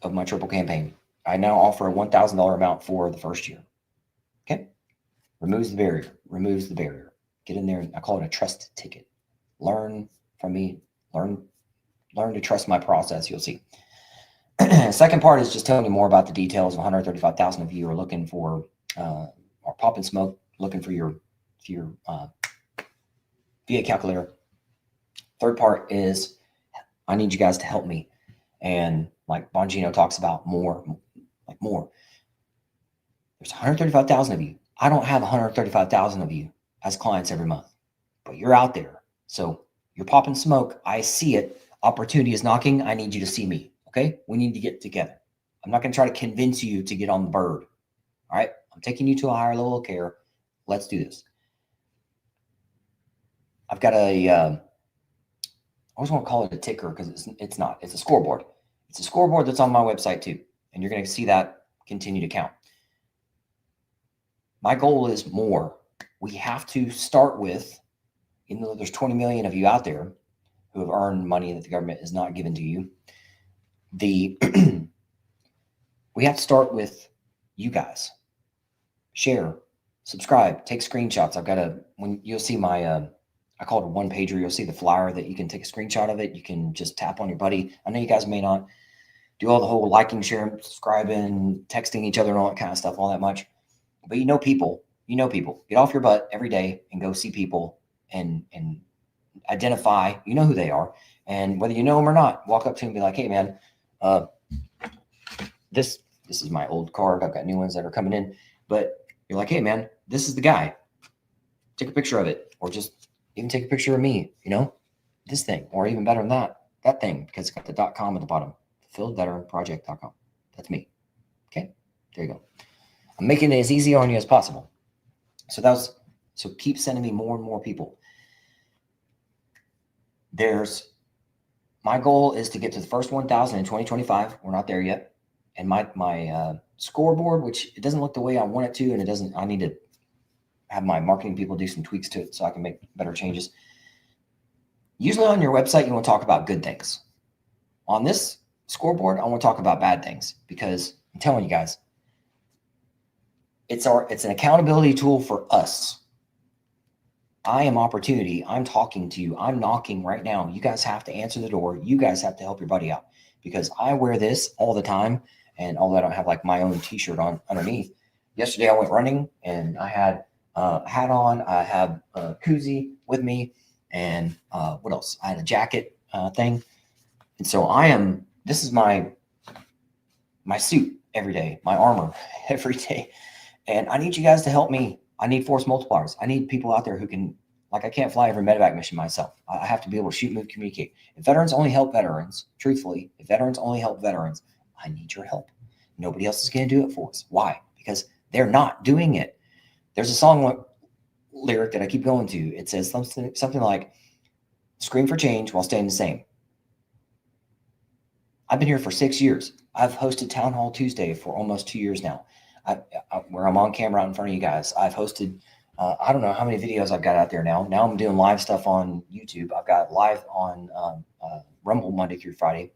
of my triple campaign, I now offer a $1,000 amount for the first year. Okay. Removes the barrier. Get in there. I call it a trust ticket. Learn from me. Learn to trust my process. You'll see. Second part is just telling you more about the details. 135,000 of you are looking for or popping smoke, looking for your VA calculator. Third part is I need you guys to help me. And like Bongino talks about more. There's 135,000 of you. I don't have 135,000 of you as clients every month, but you're out there. So you're popping smoke. I see it. Opportunity is knocking. I need you to see me. Okay. We need to get together. I'm not going to try to convince you to get on the bird. All right. I'm taking you to a higher level of care. Let's do this. I've got I always want to call it a ticker because it's not. It's a scoreboard. It's a scoreboard that's on my website too. And you're going to see that continue to count. My goal is more. We have to start with, even though there's 20 million of you out there who have earned money that the government is not giving to you, we have to start with you guys. Share, subscribe, take screenshots. When you'll see my, I call it a one pager. You'll see the flyer that you can take a screenshot of it. You can just tap on your buddy. I know you guys may not do all the whole liking, sharing, subscribing, texting each other and all that kind of stuff all that much. But you know people. Get off your butt every day and go see people and identify, you know who they are. And whether you know them or not, walk up to them and be like, hey, man, this is my old card. I've got new ones that are coming in. But you're like, hey, man, this is the guy. Take a picture of it, or just even take a picture of me, this thing, or even better than that thing, because it's got the .com at the bottom, fulfilledveteranproject.com. That's me. Okay, there you go. I'm making it as easy on you as possible. So keep sending me more and more people. My goal is to get to the first 1,000 in 2025. We're not there yet. And my scoreboard, which it doesn't look the way I want it to, and I need to have my marketing people do some tweaks to it so I can make better changes. Usually on your website, you want to talk about good things. On this scoreboard, I want to talk about bad things because I'm telling you guys, it's an accountability tool for us. I am opportunity. I'm talking to you. I'm knocking right now. You guys have to answer the door. You guys have to help your buddy out because I wear this all the time. And although I don't have like my own t-shirt on underneath, yesterday I went running and I had a hat on. I have a koozie with me and what else? I had a jacket thing. And so this is my suit every day, my armor every day. And I need you guys to help me. I need force multipliers. I need people out there who can Like I can't fly every medevac mission myself. I have to be able to shoot, move, communicate. If veterans only help veterans, truthfully, if veterans only help veterans, I need your help. Nobody else is going to do it for us. Why? Because they're not doing it. There's a song lyric that I keep going to. It says something like, scream for change while staying the same. I've been here for 6 years. I've hosted Town Hall Tuesday for almost 2 years now, where I'm on camera out in front of you guys. I've hosted, I don't know how many videos I've got out there now. Now I'm doing live stuff on YouTube. I've got live on Rumble Monday through Friday.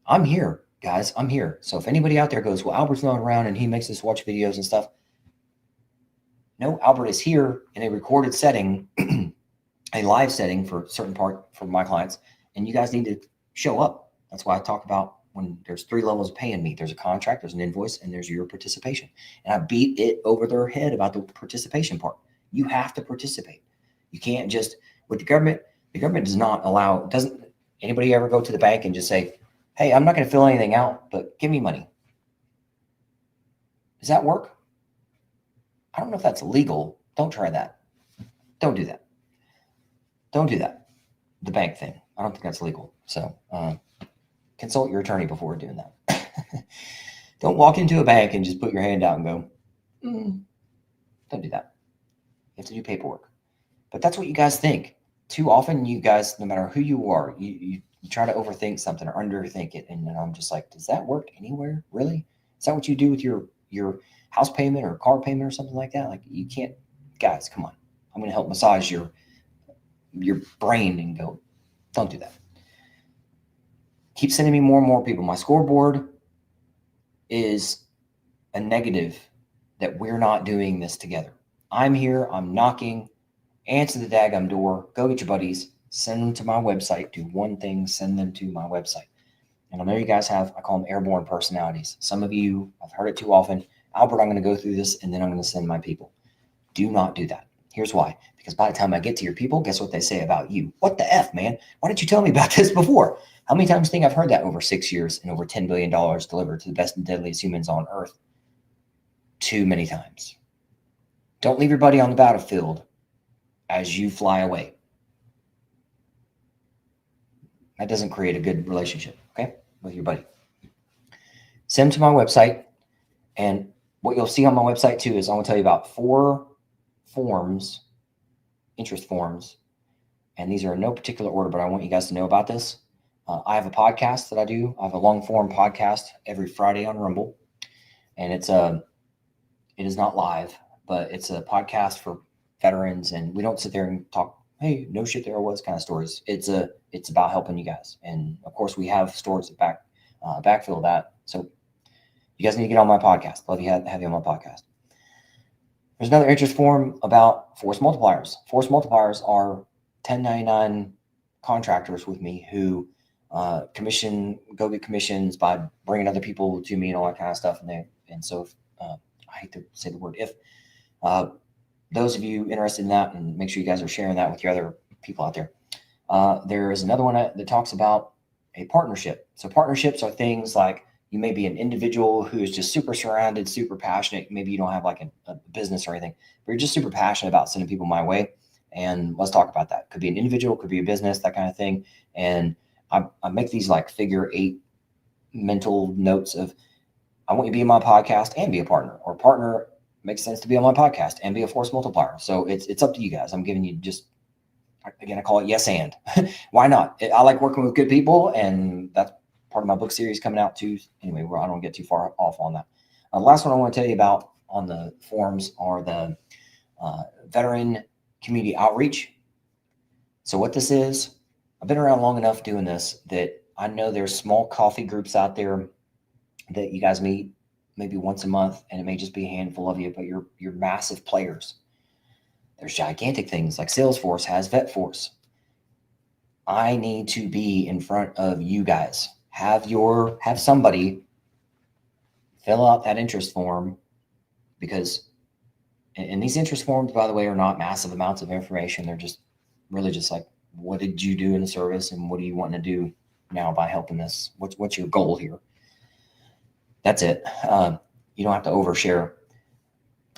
I'm here, guys. I'm here. So if anybody out there goes, well, Albert's not around and he makes us watch videos and stuff. No, Albert is here in a recorded setting, a live setting for a certain part for my clients. And you guys need to show up. That's why I talk about when there's 3 levels of paying me. There's a contract, there's an invoice, and there's your participation. And I beat it over their head about the participation part. You have to participate. You can't just, with the government does not allow, doesn't anybody ever go to the bank and just say, hey, I'm not going to fill anything out, but give me money. Does that work? I don't know if that's legal. Don't try that. Don't do that. Don't do that. The bank thing. I don't think that's legal. So consult your attorney before doing that. Don't walk into a bank and just put your hand out and go, don't do that. You have to do paperwork. But that's what you guys think. Too often you guys, no matter who you are, you try to overthink something or underthink it. And then I'm just like, does that work anywhere? Really? Is that what you do with your house payment or car payment or something like that? Like you can't, guys, come on. I'm going to help massage your brain and go, don't do that. Keep sending me more and more people. My scoreboard is a negative that we're not doing this together. I'm here. I'm knocking. Answer the daggum door. Go get your buddies. Send them to my website. Do one thing. Send them to my website. And I know you guys have, I call them airborne personalities. Some of you, I've heard it too often. Albert, I'm going to go through this and then I'm going to send my people. Do not do that. Here's why. Because by the time I get to your people, guess what they say about you? What the F, man? Why didn't you tell me about this before? How many times do you think I've heard that over 6 years and over $10 billion delivered to the best and deadliest humans on earth? Too many times. Don't leave your buddy on the battlefield as you fly away. That doesn't create a good relationship, okay, with your buddy. Send them to my website. And what you'll see on my website too is I'm going to tell you about 4 forms, interest forms. And these are in no particular order, but I want you guys to know about this. I have a podcast that I do. I have a long form podcast every Friday on Rumble. And it is not live, but it's a podcast for veterans. And we don't sit there and talk, hey, no shit there was kind of stories. It's about helping you guys. And of course we have stories that backfill that. So you guys need to get on my podcast. Love you have you on my podcast. There's another interest form about force multipliers. Force multipliers are 1099 contractors with me who go get commissions by bringing other people to me and all that kind of stuff. And so I hate to say the word if, those of you interested in that, and make sure you guys are sharing that with your other people out there. There is another one that talks about a partnership. So partnerships are things like you may be an individual who is just super surrounded, super passionate. Maybe you don't have like a business or anything, but you're just super passionate about sending people my way. And let's talk about that. Could be an individual, could be a business, that kind of thing. And I make these like figure 8 mental notes of, I want you to be in my podcast and be a partner, or partner makes sense to be on my podcast and be a force multiplier. So it's up to you guys. I'm giving you just, again, I call it yes and. Why not? I like working with good people, and that's part of my book series coming out too. Anyway, I don't get too far off on that. The last one I want to tell you about on the forums are the veteran community outreach. So what this is, I've been around long enough doing this that I know there's small coffee groups out there that you guys meet maybe once a month, and it may just be a handful of you, but you're massive players. There's gigantic things like Salesforce has VetForce. I need to be in front of you guys. Have somebody fill out that interest form, because, and these interest forms, by the way, are not massive amounts of information. They're just really just like, what did you do in the service, and what do you want to do now by helping this? What's your goal here? That's it. You don't have to overshare.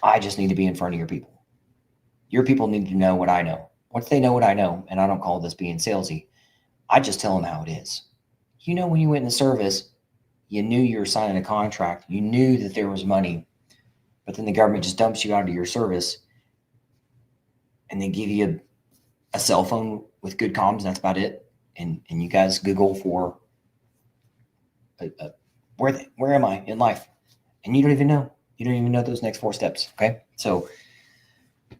I just need to be in front of your people. Your people need to know what I know. Once they know what I know, and I don't call this being salesy, I just tell them how it is. You know, when you went in the service, you knew you were signing a contract. You knew that there was money, but then the government just dumps you out of your service and they give you a cell phone with good comms, and that's about it. And you guys Google for where am I in life? And you don't even know. You don't even know those next 4 steps. Okay. So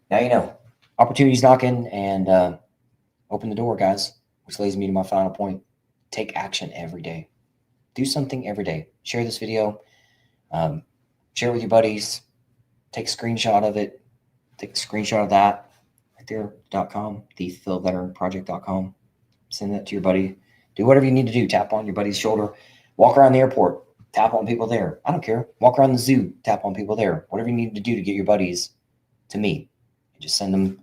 now you know. Opportunity's knocking, and open the door, guys, which leads me to my final point. Take action every day. Do something every day. Share this video. Share it with your buddies. Take a screenshot of it. Take a screenshot of that right there.com, thefulveteranproject.com. Send that to your buddy. Do whatever you need to do. Tap on your buddy's shoulder. Walk around the airport. Tap on people there. I don't care. Walk around the zoo. Tap on people there. Whatever you need to do to get your buddies to me. And just send them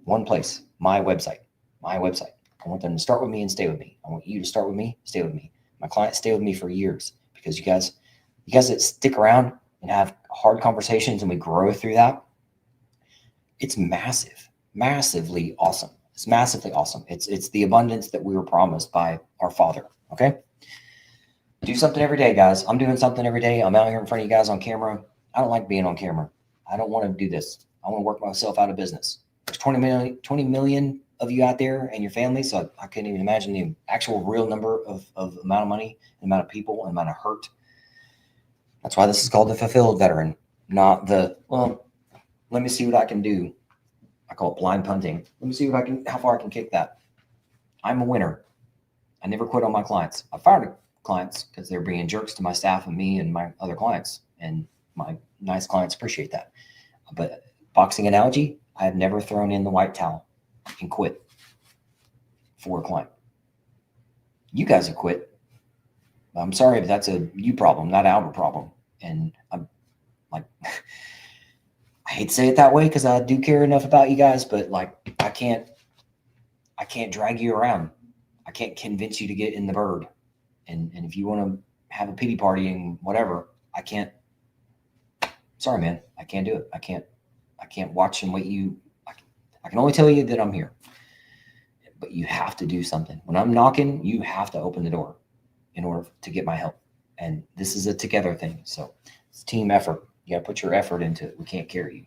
one place. My website. My website. I want them to start with me and stay with me. I want you to start with me, stay with me. My clients stay with me for years because you guys that stick around and have hard conversations and we grow through that. It's massively awesome. It's massively awesome. It's the abundance that we were promised by our Father. Okay. Do something every day, guys. I'm doing something every day. I'm out here in front of you guys on camera. I don't like being on camera. I don't want to do this. I want to work myself out of business. There's 20 million of you out there and your family. So I couldn't even imagine the actual real number of amount of money, the amount of people, and amount of hurt. That's why this is called the fulfilled veteran, not the, well, let me see what I can do. I call it blind punting. Let me see how far I can kick that. I'm a winner. I never quit on my clients. I fired clients because they're being jerks to my staff and me and my other clients, and my nice clients appreciate that. But boxing analogy, I have never thrown in the white towel and quit for a client. You guys have quit. I'm sorry, but that's a you problem, not an Albert problem. And I'm like, I hate to say it that way because I do care enough about you guys, but like, I can't drag you around. I can't convince you to get in the bird. And if you want to have a pity party and whatever, I can't. Sorry, man. I can't do it. I can't watch and wait you. I can only tell you that I'm here. But you have to do something. When I'm knocking, you have to open the door in order to get my help. And this is a together thing. So it's a team effort. You got to put your effort into it. We can't carry you.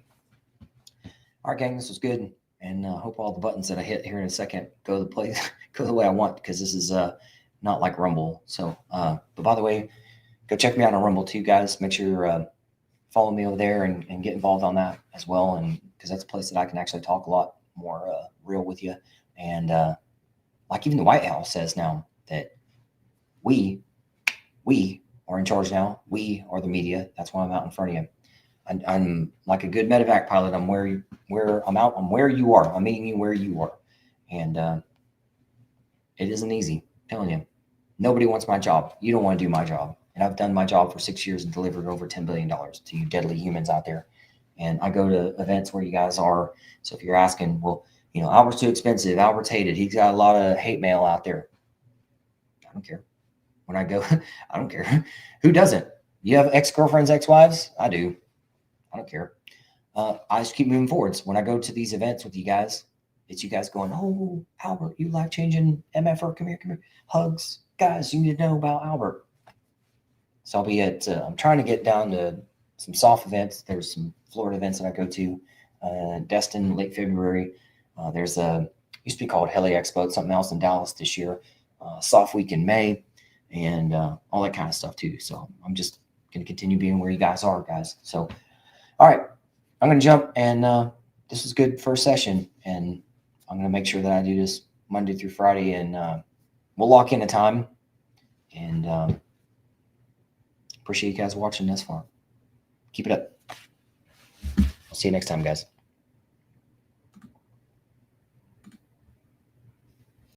All right, gang, this was good. And I hope all the buttons that I hit here in a second go the way I want, because this is not like Rumble. So, but by the way, go check me out on Rumble too, guys. Make sure you're follow me over there and get involved on that as well. And because that's a place that I can actually talk a lot more real with you. And like even the Whitehouse says now that we are in charge now. We are the media. That's why I'm out in front of you. I'm like a good medevac pilot. I'm where I'm out. I'm where you are. I'm meeting you where you are. And it isn't easy. I'm telling you, nobody wants my job. You don't want to do my job. And I've done my job for 6 years and delivered over $10 billion to you deadly humans out there. And I go to events where you guys are. So if you're asking, well, you know, Albert's too expensive. Albert's hated. He's got a lot of hate mail out there. I don't care. When I go, I don't care. Who doesn't? You have ex-girlfriends, ex-wives? I do. I don't care. I just keep moving forwards. When I go to these events with you guys, it's you guys going, oh, Albert, you life-changing MFR. Come here. Hugs. Guys, you need to know about Albert. So I'll be at, I'm trying to get down to some soft events. There's some Florida events that I go to. Destin, late February. There's used to be called Heli Expo, something else in Dallas this year. Soft week in May, and all that kind of stuff too. So I'm just going to continue being where you guys are, guys. So, all right, I'm going to jump, and this was good first session, and I'm going to make sure that I do this Monday through Friday, and we'll lock in a time, and appreciate you guys watching this far. Keep it up. I'll see you next time, guys.